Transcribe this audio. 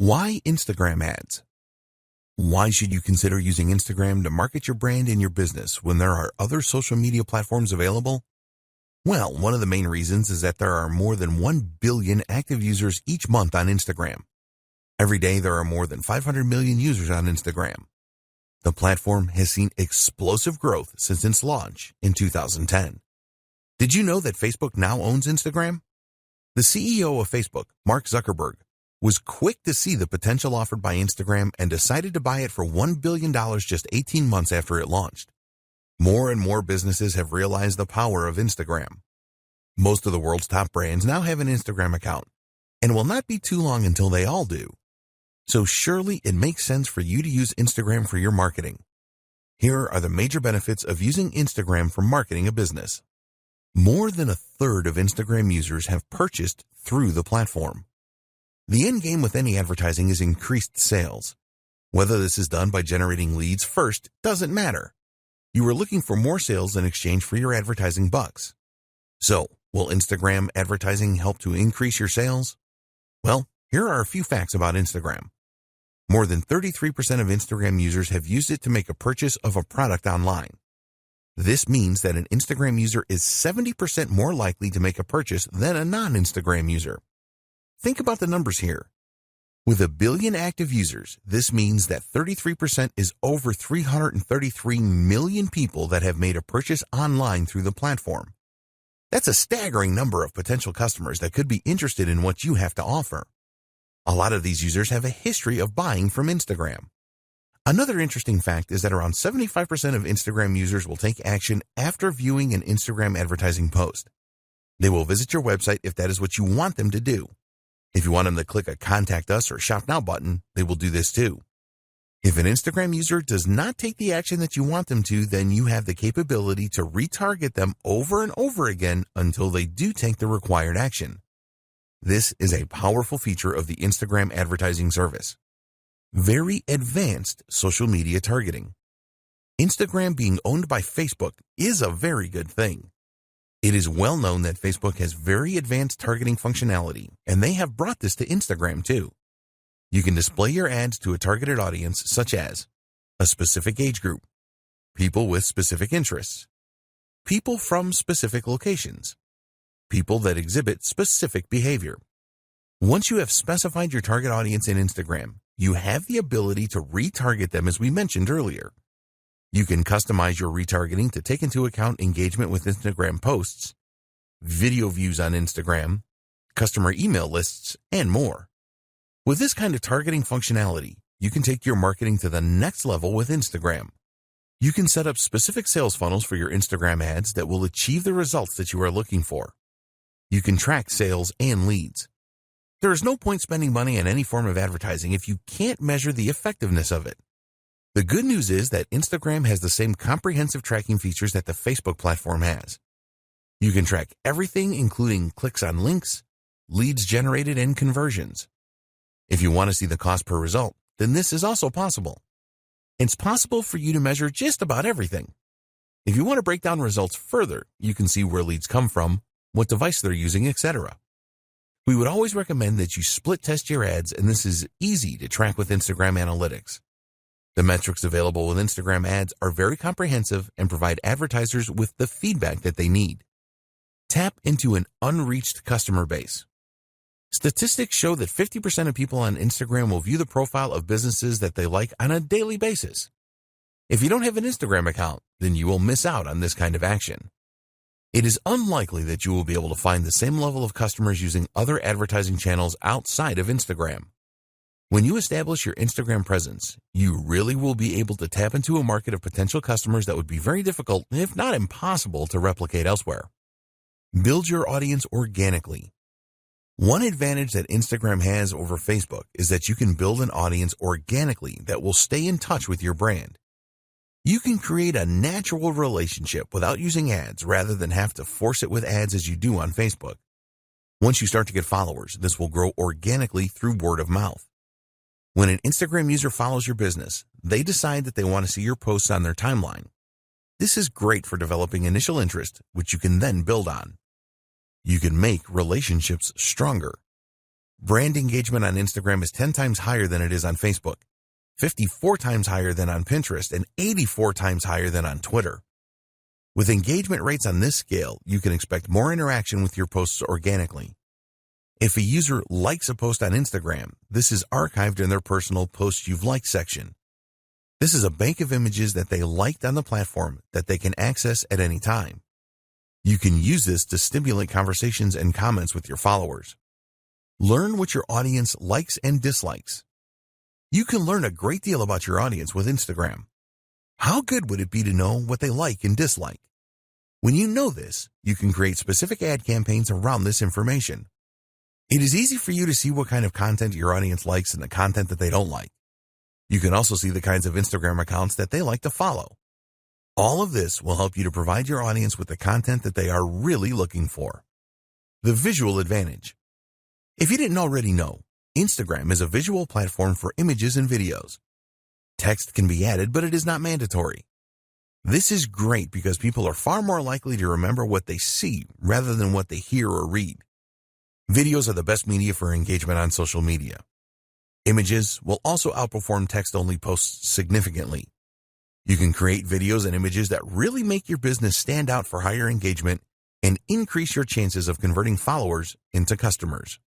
Why Instagram ads? Why should you consider using Instagram to market your brand and your business when there are other social media platforms available? Well, one of the main reasons is that there are more than 1 billion active users each month on Instagram. Every day there are more than 500 million users on Instagram. The platform has seen explosive growth since its launch in 2010. Did you know that Facebook now owns Instagram? The CEO of Facebook, Mark Zuckerberg, was quick to see the potential offered by Instagram and decided to buy it for $1 billion just 18 months after it launched. More and more businesses have realized the power of Instagram. Most of the world's top brands now have an Instagram account, and it will not be too long until they all do. So surely it makes sense for you to use Instagram for your marketing. Here are the major benefits of using Instagram for marketing a business. More than a third of Instagram users have purchased through the platform. The end game with any advertising is increased sales. Whether this is done by generating leads first doesn't matter. You are looking for more sales in exchange for your advertising bucks. So, will Instagram advertising help to increase your sales? Well, here are a few facts about Instagram. More than 33% of Instagram users have used it to make a purchase of a product online. This means that an Instagram user is 70% more likely to make a purchase than a non-Instagram user. Think about the numbers here. With 1 billion active users, this means that 33% is over 333 million people that have made a purchase online through the platform. That's a staggering number of potential customers that could be interested in what you have to offer. A lot of these users have a history of buying from Instagram. Another interesting fact is that around 75% of Instagram users will take action after viewing an Instagram advertising post. They will visit your website if that is what you want them to do. If you want them to click a Contact Us or Shop Now button, they will do this too. If an Instagram user does not take the action that you want them to, then you have the capability to retarget them over and over again until they do take the required action. This is a powerful feature of the Instagram advertising service. Very advanced social media targeting. Instagram being owned by Facebook is a very good thing. It is well known that Facebook has very advanced targeting functionality, and they have brought this to Instagram too. You can display your ads to a targeted audience such as a specific age group, people with specific interests, people from specific locations, people that exhibit specific behavior. Once you have specified your target audience in Instagram, you have the ability to retarget them as we mentioned earlier. You can customize your retargeting to take into account engagement with Instagram posts, video views on Instagram, customer email lists, and more. With this kind of targeting functionality, you can take your marketing to the next level with Instagram. You can set up specific sales funnels for your Instagram ads that will achieve the results that you are looking for. You can track sales and leads. There is no point spending money on any form of advertising if you can't measure the effectiveness of it. The good news is that Instagram has the same comprehensive tracking features that the Facebook platform has. You can track everything, including clicks on links, leads generated, and conversions. If you want to see the cost per result, then this is also possible. It's possible for you to measure just about everything. If you want to break down results further, you can see where leads come from, what device they're using, etc. We would always recommend that you split test your ads, and this is easy to track with Instagram Analytics. The metrics available with Instagram ads are very comprehensive and provide advertisers with the feedback that they need. Tap into an unreached customer base. Statistics show that 50% of people on Instagram will view the profile of businesses that they like on a daily basis. If you don't have an Instagram account, then you will miss out on this kind of action. It is unlikely that you will be able to find the same level of customers using other advertising channels outside of Instagram. When you establish your Instagram presence, you really will be able to tap into a market of potential customers that would be very difficult, if not impossible, to replicate elsewhere. Build your audience organically. One advantage that Instagram has over Facebook is that you can build an audience organically that will stay in touch with your brand. You can create a natural relationship without using ads rather than have to force it with ads as you do on Facebook. Once you start to get followers, this will grow organically through word of mouth. When an Instagram user follows your business, they decide that they want to see your posts on their timeline. This is great for developing initial interest, which you can then build on. You can make relationships stronger. Brand engagement on Instagram is 10 times higher than it is on Facebook, 54 times higher than on Pinterest, and 84 times higher than on Twitter. With engagement rates on this scale, you can expect more interaction with your posts organically. If a user likes a post on Instagram, this is archived in their personal Posts You've Liked section. This is a bank of images that they liked on the platform that they can access at any time. You can use this to stimulate conversations and comments with your followers. Learn what your audience likes and dislikes. You can learn a great deal about your audience with Instagram. How good would it be to know what they like and dislike? When you know this, you can create specific ad campaigns around this information. It is easy for you to see what kind of content your audience likes and the content that they don't like. You can also see the kinds of Instagram accounts that they like to follow. All of this will help you to provide your audience with the content that they are really looking for. The visual advantage. If you didn't already know, Instagram is a visual platform for images and videos. Text can be added, but it is not mandatory. This is great because people are far more likely to remember what they see rather than what they hear or read. Videos are the best media for engagement on social media. Images will also outperform text-only posts significantly. You can create videos and images that really make your business stand out for higher engagement and increase your chances of converting followers into customers.